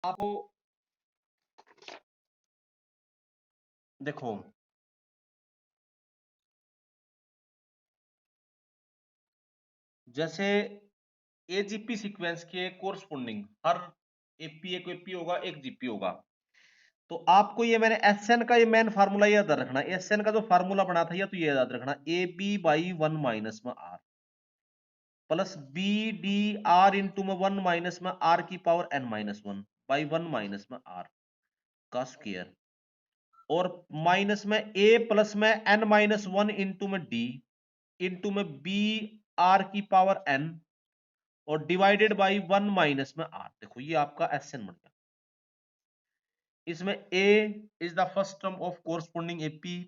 आपको देखो, जैसे एजीपी सीक्वेंस के कोरस्पोंडिंग हर एपी एक एपी होगा, एक जीपी होगा। तो आपको ये मैंने एसएन का ये मेन फार्मूला याद रखना, एसएन का जो फार्मूला बना था या तो ये याद रखना, A B by one minus में R plus B D R into में वन माइनस में आर की power N minus one by one minus में आर का स्क्वायर, और माइनस में ए प्लस में एन माइनस वन इंटू में डी इंटू में बी आर की पावर एन और डिवाइडेड बाई वन माइनस में आर। देखो ये आपका एसएन बन गया। इसमें A is the first term of corresponding AP,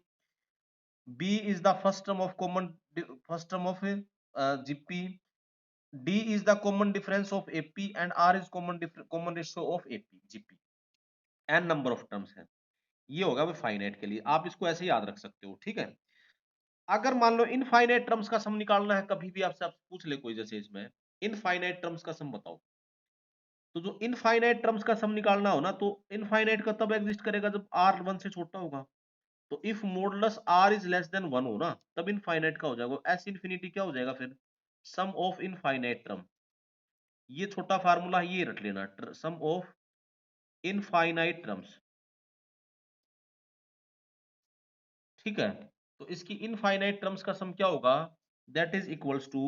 b is the first term of common first term of GP, d is the common difference of AP and r is common ratio of AP GP. N number of terms है। ये होगा वो finite के लिए, आप इसको ऐसे याद रख सकते हो, ठीक है। अगर मान लो इनफाइनाइट टर्म्स का सम निकालना है, कभी भी आपसे आप पूछ ले कोई, जैसे इसमें इनफाइनाइट टर्म्स का सम बताओ, तो जो इनफाइनाइट टर्म्स का सम निकालना हो ना, तो इनफाइनाइट का तब एग्जिस्ट करेगा जब आर वन से छोटा होगा। तो if modulus r is less than one हो ना, तब इनफाइनाइट का हो जाएगा। एस इन्फिनिटी क्या हो जाएगा फिर, सम ऑफ इनफाइनाइट टर्म। ये छोटा फार्मूला ये रख लेना, सम ऑफ इनफाइनाइट टर्म्स, ठीक है। तो इसकी इनफाइनाइट टर्म्स का सम क्या होगा, दैट इज इक्वल्स टू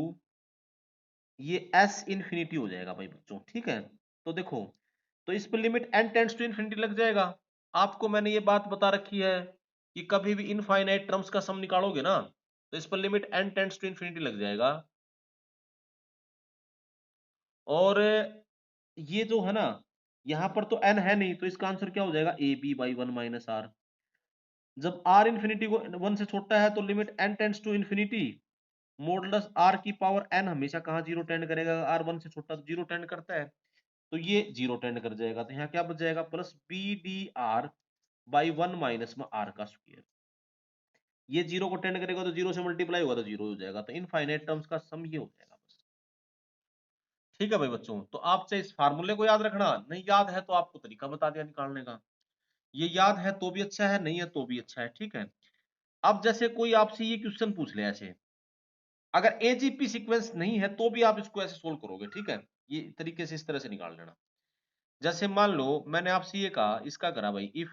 ये एस इन्फिनिटी हो जाएगा भाई बच्चों, ठीक है। तो देखो, तो इस पर limit n tends to infinity लग जाएगा। आपको मैंने ये बात बता रखी है कि कभी भी इनफाइनाइट टर्म्स का सम निकालोगे ना, तो इस पर limit n tends to infinity लग जाएगा। और ये जो है ना, यहां पर तो एन है नहीं, तो इसका आंसर क्या हो जाएगा, a B by one minus r. जब आर इन्फिनिटी को वन से छोटा है, तो limit n tends to infinity modulus r की पावर एन हमेशा कहाँ जीरो टेंड करेगा, आर वन से छोटा तो जीरो टेंड करता है, तो ये जीरो टेंड कर जाएगा। तो यहाँ क्या बच जाएगा, plus B D r by one minus में आर का स्क्वायर। ये जीरो को टेंड करेगा तो जीरो से मल्टीप्लाई होगा तो जीरो हो जाएगा। तो इनफाइनाइट टर्म्स का सम ये हो जाएगा बस, ठीक है भाई बच्चों। तो आप चाहे इस फार्मूले को याद रखना, नहीं याद है तो आपको तरीका बता दिया निकालने का। ये याद है तो भी अच्छा है, नहीं है तो भी अच्छा है, ठीक है। अब जैसे कोई आपसे ये क्वेश्चन पूछ ले ऐसे, अगर एजीपी सीक्वेंस नहीं है तो भी आप इसको ऐसे सोल्व करोगे, ठीक है। ये तरीके से इस तरह से निकाल लेना। जैसे मान लो मैंने आपसे ये कहा, इसका करा भाई, if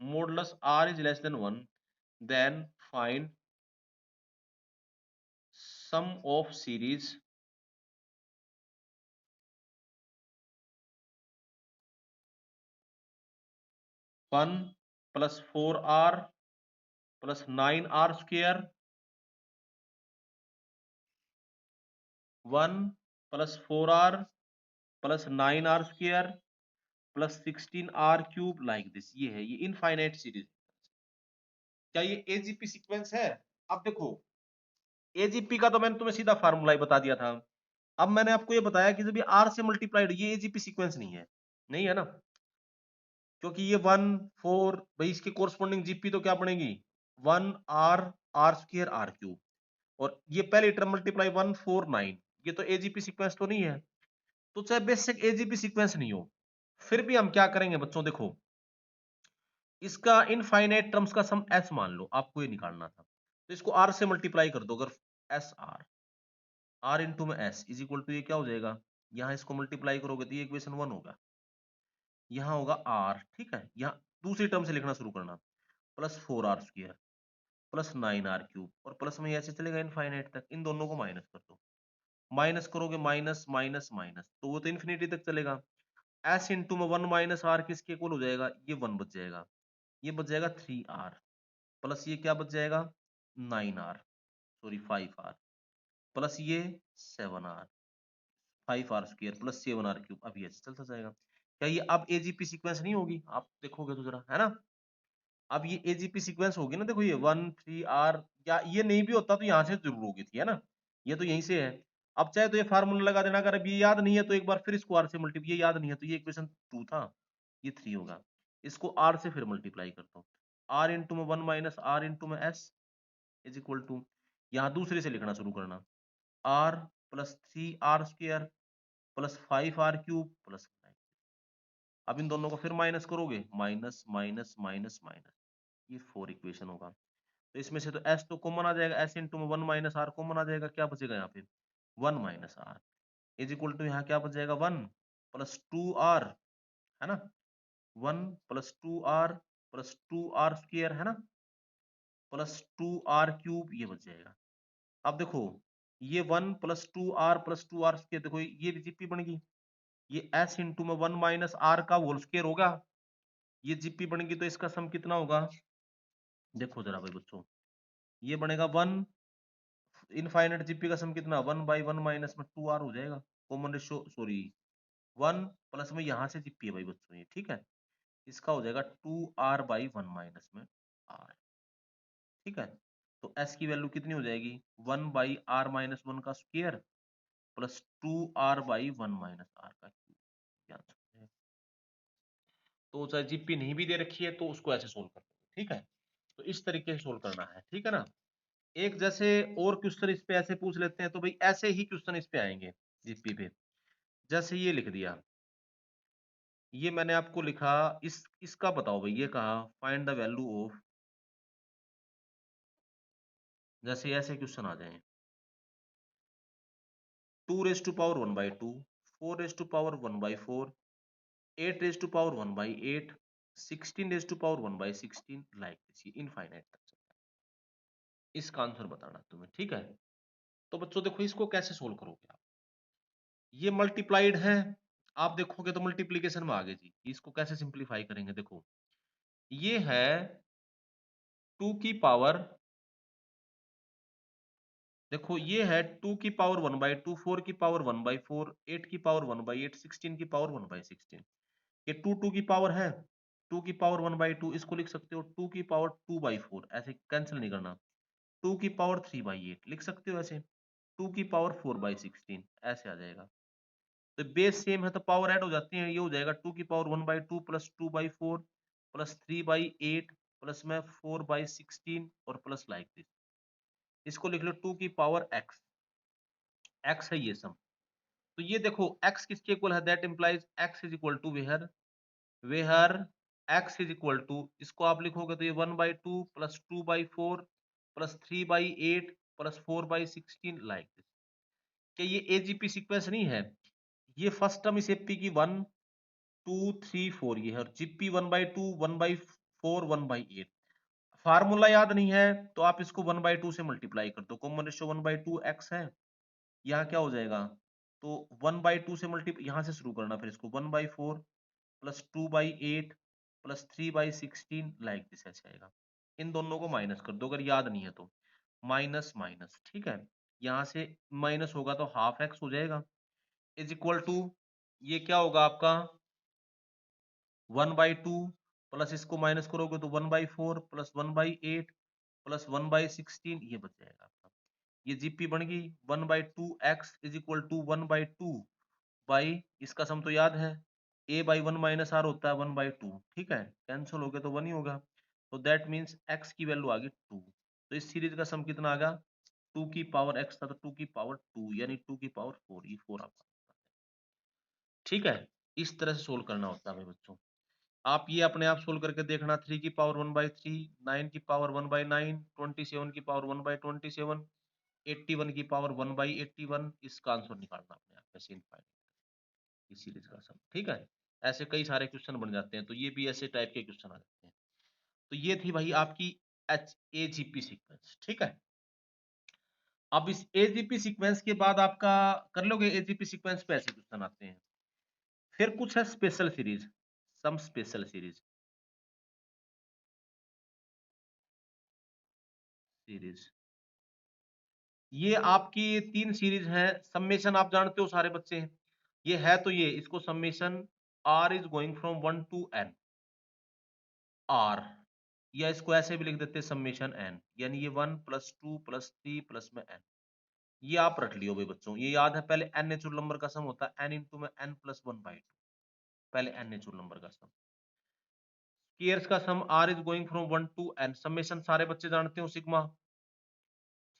modulus r is less than one then find sum of series one plus four r plus nine r square, one plus four r plus nine r square plus sixteen r cube like this. ये है, ये infinite series. क्या ये AGP sequence है? अब देखो, AGP का तो मैंने तुम्हें सीधा फार्मूला ही बता दिया था। अब मैंने आपको ये बताया कि जब ये आर से मल्टीप्लाइड, ये एजीपी सीक्वेंस नहीं है, नहीं है ना, क्योंकि ये वन फोर भाई, इसके कोरस्पोंडिंग जीपी तो क्या बनेगी, one r r square r cube, और ये पहले term multiply one four nine, ये तो एजीपी सीक्वेंस तो नहीं है। तो चाहे बेसिक एजीपी सीक्वेंस नहीं हो, फिर भी हम क्या करेंगे बच्चों, देखो इसका इनफाइनाइट टर्म्स का सम एस मान लो, आपको ये निकालना था, तो इसको आर से मल्टीप्लाई कर दो। अगर एस आर, आर इंटू में एस इज इक्वल टू, ये क्या हो जाएगा, यहाँ इसको मल्टीप्लाई करोगे तो ये इक्वेशन वन होगा, यहाँ होगा आर, ठीक है। यहाँ दूसरी टर्म से लिखना शुरू करना, plus four R square plus nine R cube, और प्लस में ऐसे चलेगा इनफाइनाइट तक, इन दोनों को माइनस कर दो, माइनस करोगे माइनस माइनस माइनस, तो वो तो इन्फिनिटी तक चलेगा। एस इंटू में वन माइनस आर किसके इक्वल हो जाएगा, ये वन बच जाएगा, ये बच जाएगा थ्री आर, प्लस ये क्या बच जाएगा, nine R, sorry five R, plus ये seven R, five R square plus seven R cube. अब ये चलता जाएगा। क्या ये अब एजीपी सीक्वेंस नहीं होगी, आप देखोगे तो जरा, है ना। अब ये एजीपी सीक्वेंस होगी ना, देखो ये वन थ्री आर, या ये नहीं भी होता तो यहाँ से जरूर होगी थी, है ना, ये तो यहीं से है। अब चाहे तो ये फार्मूला लगा देना, अगर अब ये याद नहीं है तो एक बार फिर इसको आर से मल्टीप्लाई, ये याद नहीं है तो ये इक्वेशन टू था, ये थ्री होगा, इसको आर से फिर मल्टीप्लाई करता हूँ, आर इंटू में वन माइनस आर इंटू में एस इज इक्वल टू, यहाँ दूसरे से लिखना शुरू करना, R plus three R square plus five R cube plus अब इन दोनों को फिर माइनस करोगे, माइनस माइनस माइनस माइनस, ये 4 इक्वेशन होगा। तो इसमें से तो एस तो कॉमन आ जाएगा, एस इंटू में 1 माइनस आर कॉमन आ जाएगा, क्या बचेगा यहाँ पे 1 minus R is equal to यहाँ क्या बच जाएगा 1 प्लस 2 आर, है ना, 1 plus 2 R plus 2 R square, है ना, प्लस 2 आर क्यूब, ये बच जाएगा। अब देखो ये 1 plus 2 R plus 2 R square, देखो ये जीपी बन गई, ये एस इंटू में 1 माइनस आर का होल स्क्वायर होगा, ये जीपी बन गई, तो इसका सम कितना होगा, देखो जरा भाई बच्चों, ये बनेगा 1 इनफाइनाइट जीपी का सम कितना 1 बाई 1 माइनस में 2 आर हो जाएगा, कॉमन रेशियो सॉरी 1 प्लस में यहाँ से जीपी है भाई बच्चों ये, ठीक है, इसका हो जाएगा 2 आर बाई 1 माइनस में आर, ठीक है। तो एस की वैल्यू कितनी हो जाएगी 1 बाई आर माइनस 1 का square plus 2 R by 1 minus R का क्यूब। तो चाहे जीपी नहीं भी दे रखी है तो उसको ऐसे सोल्व कर दो, ठीक है। तो इस तरीके से सोल्व करना है, ठीक है ना। एक जैसे और क्वेश्चन इस पे ऐसे पूछ लेते हैं, तो भाई ऐसे ही क्वेश्चन इस पे आएंगे जीपी पे। जैसे ये लिख दिया, ये मैंने आपको लिखा, इसका बताओ भाई, ये कहा फाइंड द वैल्यू ऑफ, जैसे ऐसे क्वेश्चन आ जाए 2 raise to power 1 by 2, 4 raise to power 1 by 4, 8 raise to power 1 by 8, 16 raise to power 1 by 16, like this, ये इनफाइनाइट तक चलता है। इसका आंसर बताना है तुम्हें, ठीक है। तो बच्चों देखो इसको कैसे सोल्व करोगे आप, ये मल्टीप्लाइड है, आप देखोगे तो मल्टीप्लीकेशन में आगे जी, इसको कैसे सिंप्लीफाई करेंगे, देखो ये है 2 की पावर, देखो ये है 2 की पावर 1 बाई 2, 4 की पावर 1 बाई 4, 8 की पावर 1 बाई 8, 16 की पावर 1 बाई 16, ये 2 की पावर है, 2 की पावर 1 बाई 2, इसको लिख सकते हो 2 की पावर 2 बाई 4, ऐसे कैंसिल नहीं करना, 2 की पावर 3 बाई 8 लिख सकते हो ऐसे, 2 की पावर 4 बाई 16 ऐसे आ जाएगा। तो बेस सेम है तो पावर ऐड हो जाती है, ये हो जाएगा 2 की power 1 by 2 plus 2 by 4 plus 3 by 8 plus में 4 बाई 16 और प्लस लाइक दिस, इसको लिख लो 2 की पावर x, x है ये सम। तो ये देखो x किसके इक्वल है, that implies x is equal to where, where x is equal to, इसको आप लिखोगे तो ये 1 by 2 plus 2 by 4 plus 3 by 8 plus 4 by 16 like this. क्या ये एजीपी सीक्वेंस नहीं है, ये फर्स्ट टर्म इस एपी की 1 2 3 4 ये है, और GP 1 by 2 1 by 4 1 by 8, formula याद नहीं है तो आप इसको 1 बाई 2 से मल्टीप्लाई कर दो, कॉमन रेशियो 1 बाई 2 एक्स है, यहाँ क्या हो जाएगा, तो 1 बाई 2 से मल्टीप्लाई, यहाँ से शुरू करना, फिर इसको 1 by 4 plus 2 by 8 plus 3 by 16 like this ऐसे आएगा। इन दोनों को माइनस कर दो अगर याद नहीं है तो, माइनस माइनस, ठीक है, यहाँ से माइनस होगा तो हाफ एक्स हो जाएगा, इज इक्वल टू ये क्या होगा आपका 1 बाई 2 प्लस इसको माइनस करोगे तो 1 by 4 plus 1 by 8 plus 1 by 16, ये बच जाएगा आपका। ये जीपी बन गई 1 by 2 x is equal to 1 by 2 by, इसका सम तो याद है a बाई 1 माइनस आर होता है 1 बाई 2, ठीक है, कैंसिल हो गया तो 1 ही होगा, तो दैट मीन्स x की वैल्यू आ गई 2। तो इस सीरीज का सम कितना आ गया 2 की पावर x था तो 2 की पावर 2 यानी 2 की पावर 4, ये 4 आपका, ठीक है। इस तरह से सोल्व करना होता है भाई बच्चों, आप ये अपने आप सोल्व करके देखना, 3 की पावर 1 बाई 3, 9 की पावर 1 बाई 9, 27 की पावर 1 बाई 27, 81 की पावर 1 बाई 81, इसका आंसर निकालना अपने आप ऐसे इनफाइनाइट इस सीरीज का सम, ठीक है। ऐसे कई सारे क्वेश्चन बन जाते हैं, तो ये भी ऐसे टाइप के क्वेश्चन आ जाते हैं। तो ये थी भाई आपकी एच एजीपी सीक्वेंस, ठीक है। अब इस एजीपी सीक्वेंस के बाद आपका कर लोगे, एजीपी सीक्वेंस पे ऐसे क्वेश्चन आते हैं, फिर कुछ है special series, sum special series, series ये आपकी 3 सीरीज है, समेशन आप जानते हो सारे बच्चे हैं, ये है तो ये, इसको summation R is going from 1 to N R, या इसको ऐसे भी लिख देते हैं समेशन एन, यानी ये 1 प्लस 2 प्लस 3 प्लस में एन, ये आप रट लियो भाई बच्चों, ये याद है, पहले एन नेचुरल नंबर का सम होता है एन इंटू में एन प्लस 1 बाई 2, पहले एन नेचुरल नंबर का सम, स्क्वायर्स का sum R is going from 1 to N, summation सारे बच्चे जानते हो सिग्मा,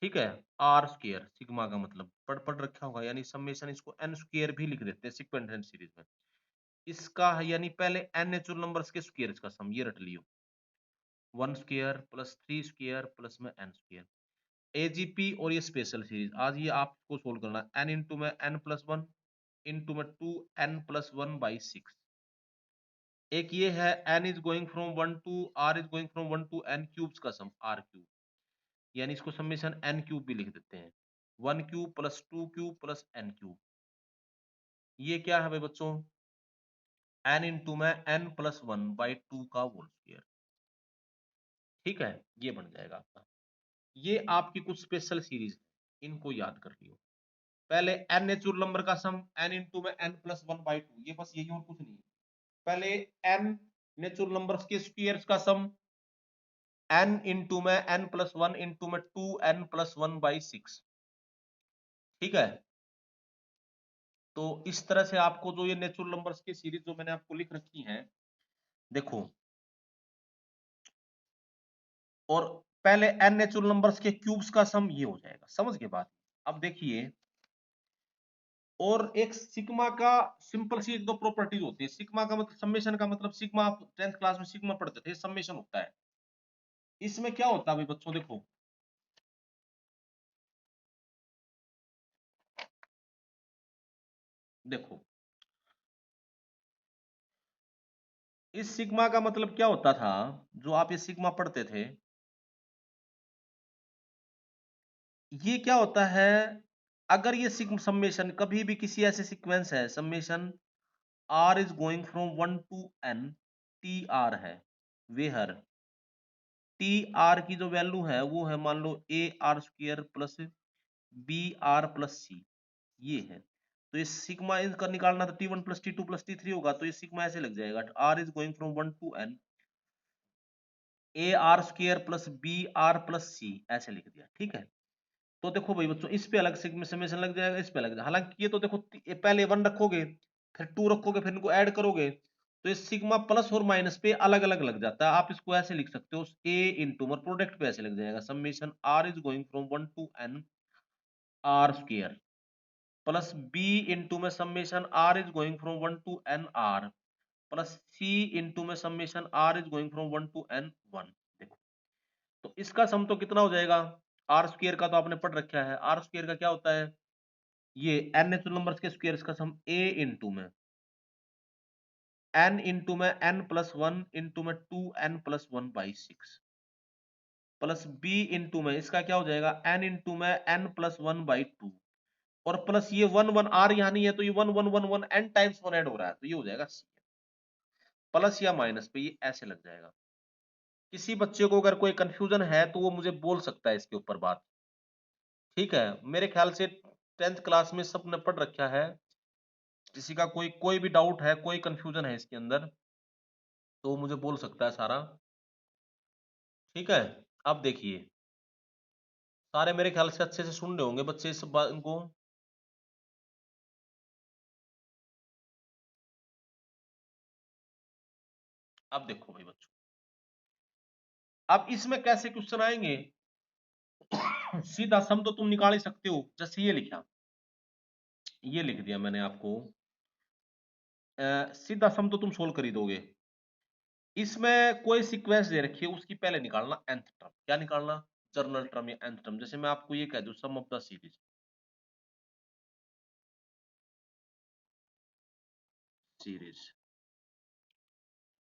ठीक है, आर स्क्वायर सिग्मा का मतलब पढ़ पढ़ रखा होगा, यानी समेशन इसको एन स्क्वायर भी लिख देते हैं सीक्वेंट सीरीज में, इसका यानी पहले एन नेचुरल नंबर्स के स्क्वायर्स का सम, ये रट लियो, 1 स्क्वायर प्लस 3 स्क्वायर प्लस में एन स्क्वायर, एजीपी और ये स्पेशल सीरीज आज ये आपको सोल्व करना है। एन इंटू में एन प्लस वन इंटू में 2n+1/6। एक ये है n is going from 1 to r is going from 1 to n cubes का सम, r क्यूब, यानी इसको समेशन n क्यूब भी लिख देते हैं, 1 cube plus 2 cube plus n cube. ये क्या है भाई बच्चों, n इंटू में n+1/2 का होल स्क्वायर। ठीक है, ये बन जाएगा आपका। ये आपकी कुछ स्पेशल सीरीज है, इनको याद कर लियो। पहले n नेचुरल नंबर का सम n इंटू में n+1/2, ये बस यही और कुछ नहीं। पहले n नेचुरल नंबर्स के स्क्वायर्स का सम n इंटू में n+1 इंटू में 2n+1/6। ठीक है, तो इस तरह से आपको जो ये नेचुरल नंबर्स की सीरीज जो मैंने आपको लिख रखी है, देखो, और पहले n नेचुरल नंबर्स के क्यूब्स का सम ये हो जाएगा, समझ के बाद। अब देखिए, और एक सिग्मा का सिंपल सी एक दो प्रॉपर्टीज होती है। सिग्मा का मतलब समेशन का मतलब, सिग्मा आप 10th क्लास में सिग्मा पढ़ते थे, समेशन होता है। इसमें क्या होता है भाई बच्चों, देखो, देखो इस सिग्मा का मतलब क्या होता था, जो आप ये सिग्मा पढ़ते थे, ये क्या होता है, अगर ये समेशन कभी भी किसी ऐसे सीक्वेंस है, summation r is going from 1 to n, T R है, वेहर टी आर की जो वैल्यू है वो है, मान लो A R square plus B R plus C, ये है। तो ये सिग्मा इनका निकालना था, T1 plus T2 plus T3 होगा, तो ये सिग्मा ऐसे लग जाएगा, r is going from 1 to n, A R square plus B R plus C, ऐसे लिख दिया। ठीक है, तो देखो भाई बच्चों, इस पे अलग समेशन लग जाएगा, इस पे अलग जाएगा। हालांकि ये तो देखो, पहले 1 रखोगे, फिर 2 रखोगे, फिर इनको ऐड करोगे, तो ये सिग्मा प्लस और माइनस पे अलग अलग लग जाता है। आप इसको ऐसे लिख सकते हो, ए इंटू और प्रोडक्ट पे ऐसे लग जाएगा, summation R is going from 1 to n R square plus B into में summation R is going from 1 to n R plus C into में summation R is going from 1 to n 1। देखो, तो इसका sum तो कितना हो जाएगा, are square का तो आपने पढ़ रखा है, आर स्क्र का क्या होता है, ये n नेचुरल नंबर्स के स्क्वायर्स का सम a इंटू में n इंटू में n+1 इंटू में 2n+1/6 प्लस b इंटू में इसका क्या हो जाएगा, n इंटू में n+1/2, और प्लस ये 1 1 r यहाँ नहीं है, तो ये 1 1 1 1 n टाइम्स 1 ऐड हो रहा है, तो ये हो जाएगा c, प्लस या माइनस पे ये ऐसे लग जाएगा। किसी बच्चे को अगर कोई कंफ्यूजन है तो वो मुझे बोल सकता है इसके ऊपर बात। ठीक है, मेरे ख्याल से 10th क्लास में सबने पढ़ रखा है। किसी का कोई कोई भी डाउट है, कोई कंफ्यूजन है इसके अंदर, तो वो मुझे बोल सकता है सारा। ठीक है, अब देखिए, सारे मेरे ख्याल से अच्छे से सुन रहे होंगे बच्चे इस बात इनको। अब देखो भाई बच्चों, अब इसमें कैसे क्वेश्चन आएंगे, सीधा सम तो तुम निकाल ही सकते हो, जैसे ये लिखा, ये लिख दिया मैंने आपको, सीधा सम तो तुम सोल्व कर ही दोगे। इसमें कोई सीक्वेंस दे रखी है, उसकी पहले निकालना nth टर्म, क्या निकालना, जर्नल टर्म या nth टर्म। जैसे मैं आपको ये कह दूं, सम ऑफ द सीरीज,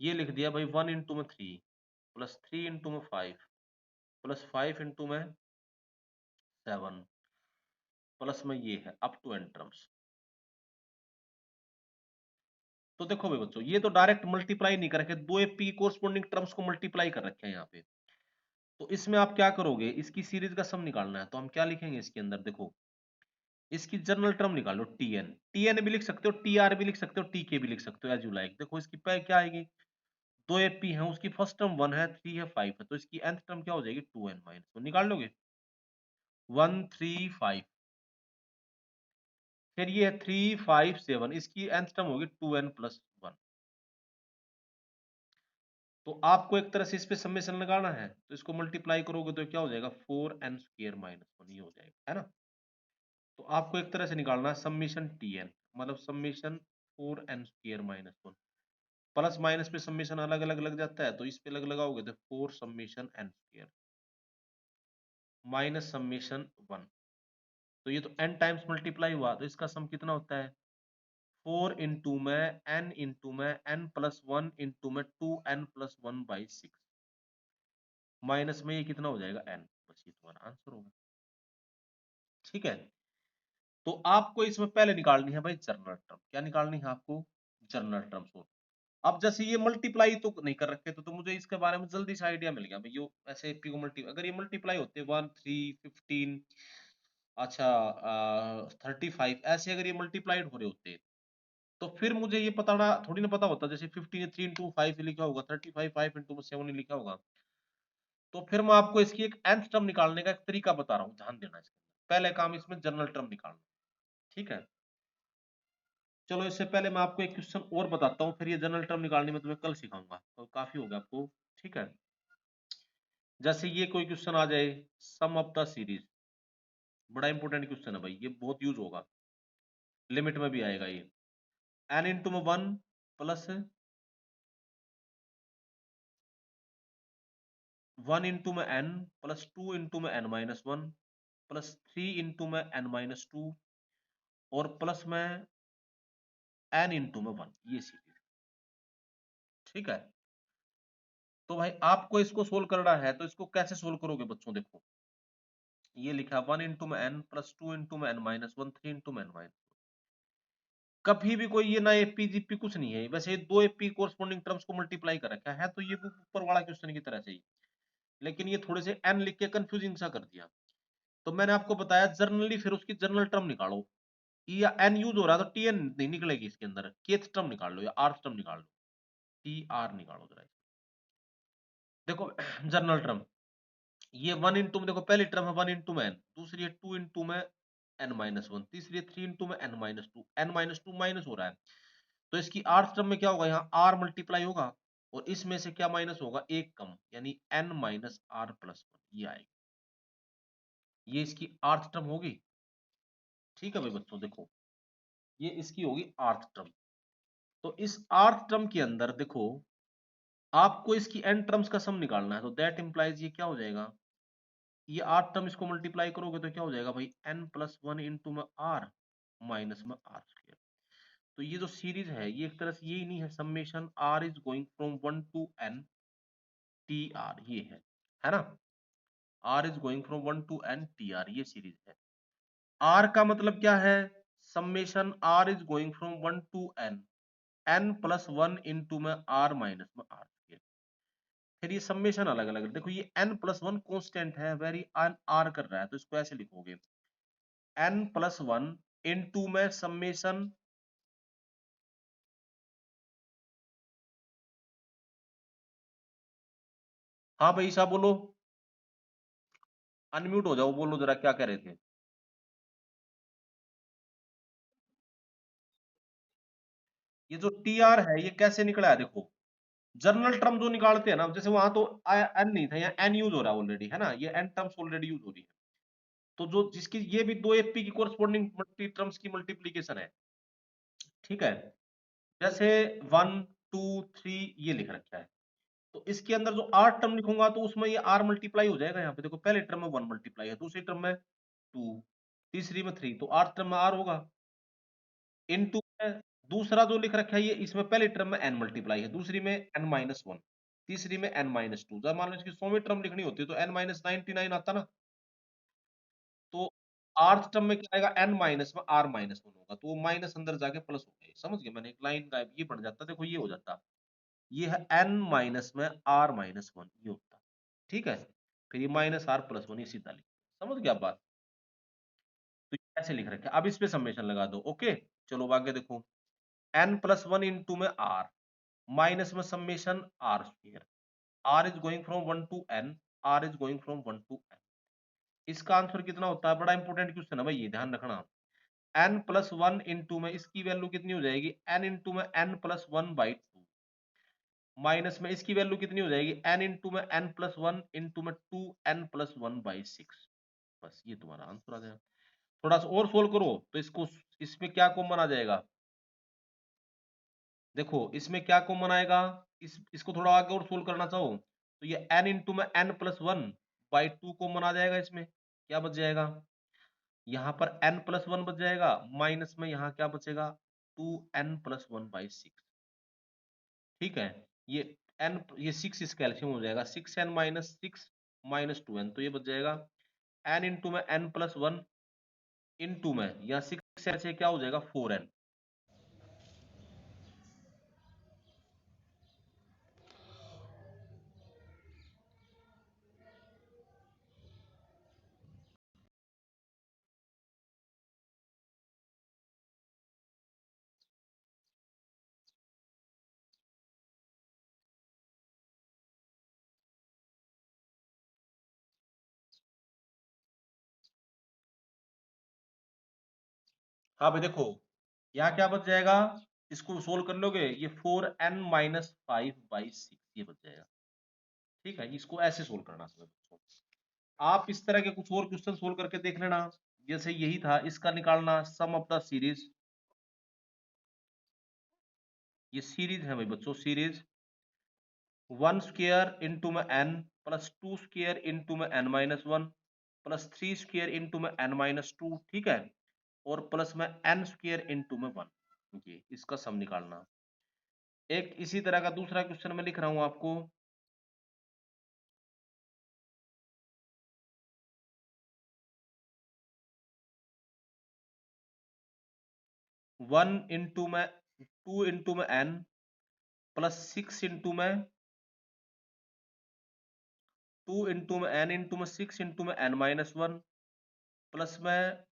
ये लिख दिया भाई, 1 इंटू में 3 प्लस 3 इंटू में 5 प्लस 5 इंटू में 7 प्लस में ये है अप टू n टर्म्स। तो देखो भाई बच्चों, ये तो डायरेक्ट मल्टीप्लाई नहीं कर रखे, दो एपी कोरस्पोंडिंग टर्म्स को मल्टीप्लाई कर रखे हैं यहाँ पे। तो इसमें आप क्या करोगे, इसकी सीरीज का सम निकालना है, तो हम क्या लिखेंगे इसके अंदर, देखो, इसकी जनरल टर्म निकालो, टीएन भी लिख सकते हो, टीआर भी लिख सकते हो, टीके भी लिख सकते हो, एज यू लाइक। देखो इसकी क्या आएगी, दो एपी है, उसकी फर्स्ट टर्म 1 है, 3 है, 5 है, तो इसकी nth टर्म क्या हो जाएगी, 2n माइनस, तो निकाल लोगे 1 3 5, फिर ये है 3 5 7, इसकी nth टर्म होगी 2n+1। तो आपको एक तरह से इस पे समेशन लगाना है, तो इसको मल्टीप्लाई करोगे तो क्या हो जाएगा, 4n² माइनस 1, ये हो जाएगा, है ना। तो आपको एक तरह से निकालना है समेशन टीएन, मतलब समेशन 4n² - 1 प्लस माइनस पे समेशन अलग अलग लग जाता है, तो इस पे अलग लगाओगे तो 4 समेशन n² माइनस समेशन 1। तो ये तो n टाइम्स मल्टीप्लाई हुआ, तो इसका सम कितना होता है 4 × n × 2n + 1 × 6 माइनस में ये कितना हो जाएगा n। बस ये तुम्हारा आंसर होगा। ठीक है, तो आपको इसमें पहले निकालनी है भाई जनरल टर्म। क्या निकालनी है आपको? General term. सो अब जैसे ये मल्टीप्लाई तो नहीं कर रखे तो मुझे इसके बारे में जल्दी से आइडिया मिल गया भाई। यो ऐसे एपी को मल्टी अगर ये मल्टीप्लाई होते 1 3 15 अच्छा 35 ऐसे अगर ये मल्टीप्लाइड हो रहे होते तो फिर मुझे ये पता थोड़ी ना पता होता जैसे 15 3 × 5 लिखा होगा 35 5 × 7 लिखा होगा। तो फिर मैं आपको इसकी एक nth टर्म निकालने का एक तरीका बता रहा हूँ, ध्यान देना इसके पहले काम इसमें जनरल टर्म निकालना। ठीक है, चलो इससे पहले मैं आपको एक क्वेश्चन और बताता हूँ, फिर ये जनरल टर्म निकालने में तुम्हें कल सिखाऊंगा तो काफी होगा आपको। ठीक है, जैसे ये कोई क्वेश्चन आ जाए सम ऑफ द सीरीज, बड़ा इंपॉर्टेंट क्वेश्चन है भाई, ये बहुत यूज होगा, लिमिट में भी आएगा ये। n × 1 plus 1 × n plus 2 × n - 1 plus 3 × n - 2 और प्लस में n × 1 ये सीरीज। ठीक है, तो भाई आपको इसको सोल्व करना है, तो इसको कैसे सोल्व करोगे बच्चों? देखो ये लिखा 1 × n प्लस 2 × n - 1 3 × n - 1। कभी भी कोई ये ना एपी जीपी कुछ नहीं है, वैसे दो एपी कोरस्पॉन्डिंग टर्म्स को मल्टीप्लाई कर रखा है, तो ये ऊपर वाला क्वेश्चन की तरह से ही, लेकिन ये थोड़े से एन लिख के कंफ्यूजिंग सा कर दिया। तो मैंने आपको बताया जर्नली फिर उसकी जनरल टर्म निकालो, या एन यूज हो रहा है तो टी एन नहीं निकलेगी इसके अंदर, केथ टर्म निकाल लो या आर्थ टर्म निकाल लो, टी आर निकालो जरा। देखो जनरल टर्म ये 1 × में देखो पहली टर्म है 1 × में n, दूसरी है 2 × में n-1, तीसरी है 3 × में n-2, n-2 माइनस हो रहा है, तो इसकी आर्थ टर्म में क्या होगा, यहाँ r मल्टीप्लाई होगा और इसमें से क्या माइनस होगा, एक कम, यानी n-r+1 ये आएगा, ये इसकी आर्थ टर्म होगी। ठीक है भाई बच्चों, देखो ये इसकी होगी आर्थ टर्म। तो इस आर्थ टर्म के अंदर देखो आपको इसकी n टर्म्स का सम निकालना है, तो दैट इंप्लाइज ये क्या हो जाएगा, ये आठ टर्म इसको मल्टीप्लाई करोगे तो क्या हो जाएगा भाई n+1 × में r माइनस में r²। तो ये जो सीरीज है ये एक तरह से यही नहीं है, summation r is going from 1 to n tr, ये है ना, r is going from 1 to n tr, ये सीरीज है। r का मतलब क्या है, summation r is going from 1 to n+1 × में r माइनस में r²। फिर ये समेशन अलग अलग, देखो ये n+1 कांस्टेंट है, वेरी r कर रहा है, तो इसको ऐसे लिखोगे n+1 × में समेशन हाँ भाई साहब बोलो, अनम्यूट हो जाओ, बोलो जरा क्या कह रहे थे। ये जो टी आर है ये कैसे निकला है, देखो जनरल टर्म जो निकालते हैं ना, जैसे वहां तो एन नहीं था, यहाँ एन यूज हो रहा है ऑलरेडी, है ना, ये एन टर्म्स ऑलरेडी यूज हो रही है, तो जो जिसकी ये भी दो एपी की कोरस्पॉन्डिंग मल्टी टर्म्स की मल्टीप्लीकेशन है। ठीक है, जैसे 1 2 3 ये लिख रखा है, तो इसके अंदर जो आर टर्म लिखूंगा तो उसमें ये आर मल्टीप्लाई हो जाएगा, यहाँ पे देखो पहले टर्म में 1 मल्टीप्लाई है, दूसरी टर्म में 2, तीसरी में 3, तो आर टर्म में आर होगा इनटू में दूसरा जो लिख रखा है ये, इसमें पहली टर्म में n मल्टीप्लाई है, दूसरी में n-1, तीसरी में n-2। जब मान लो इसकी 100वीं टर्म लिखनी होती है तो n-99 आता ना, तो आर्थ टर्म में क्या आएगा, n माइनस में r-1 होगा, तो वो माइनस अंदर जाके प्लस हो गया, समझ गए, मैंने एक लाइन का ये बन जाता, देखो ये हो जाता, ये है n माइनस में r-1 ये होता। ठीक है, फिर ये -r+1 ये सीधा लिख, समझ गया आप बात, तो ऐसे लिख रखे, अब इस पे समेशन लगा दो। ओके, चलो आगे देखो, n+1 × में r माइनस में summation r², r is going from 1 to n, r is going from 1 to n। इसका आंसर कितना होता है, बड़ा इंपॉर्टेंट क्वेश्चन है भाई, ये ध्यान रखना। n+1 × में इसकी वैल्यू कितनी हो जाएगी, n × में n+1/2 माइनस में इसकी वैल्यू कितनी हो जाएगी, n × में n+1 × में 2n+1/6। बस ये तुम्हारा आंसर आ जाएगा। थोड़ा सा और सोल्व करो तो इसको, इसमें क्या कॉमन आ जाएगा, देखो इसमें क्या कॉमन आएगा, इसको थोड़ा आगे और सोल्व करना चाहो तो ये n इंटू में n+1/2 कॉमन आ जाएगा। इसमें क्या बच जाएगा, यहाँ पर n+1 बच जाएगा, माइनस में यहाँ क्या बचेगा 2n+1/6। ठीक है, ये ये 6 इस कैल्शियम हो जाएगा, 6n-6 -2n, तो ये बच जाएगा n इंटू में n+1 इंटू में या 6 से क्या हो जाएगा 4n। हाँ भाई देखो यहाँ क्या बच जाएगा, इसको सोल्व कर लोगे ये 4n-5/6 ये बच जाएगा। ठीक है, इसको ऐसे सोल्व करना है बच्चों। आप इस तरह के कुछ और क्वेश्चन सोल्व करके देख लेना, जैसे यही था इसका निकालना सम ऑफ द सीरीज। ये सीरीज है भाई बच्चों, सीरीज 1 स्क्वायर इंटू में n प्लस 2 स्क्वायर इंटू में n-1 प्लस 3 स्क्वायर इंटू में n-2, ठीक है, और प्लस में n स्क्वायर इंटू में 1, ये इसका सम निकालना। एक इसी तरह का दूसरा क्वेश्चन मैं लिख रहा हूं आपको, 1 इंटू में 2 इंटू में n प्लस 6 इंटू में 2 इंटू में n इंटू में 6 इंटू में n-1 प्लस में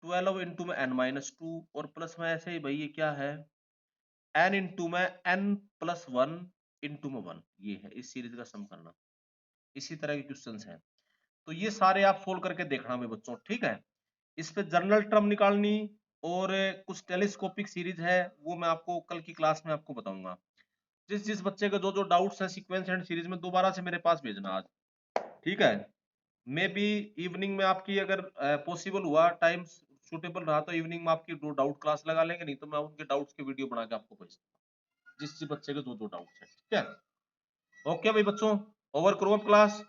12 इंटू में n-2 और प्लस में ऐसे ही भाई ये क्या है n इंटू में n+1 इंटू में 1, ये है इस सीरीज का सम करना। इसी तरह के क्वेश्चंस हैं, तो ये सारे आप सोल्व करके देखना मेरे बच्चों। ठीक है, इस पे जनरल टर्म निकालनी और कुछ टेलीस्कोपिक सीरीज है वो मैं आपको कल की क्लास में आपको बताऊंगा। जिस जिस बच्चे के जो जो डाउट्स हैं सीक्वेंस एंड सीरीज में दोबारा से मेरे पास भेजना आज। ठीक है, मे बी इवनिंग में आपकी अगर पॉसिबल हुआ, टाइम सुटेबल रहा तो इवनिंग में आपकी दो डाउट क्लास लगा लेंगे, नहीं तो मैं उनके डाउट्स के वीडियो बना के आपको भेज दूंगा जिस जिस बच्चे के जो जो डाउट्स है। ठीक है, ओके भाई बच्चों, ओवर करो अब क्लास।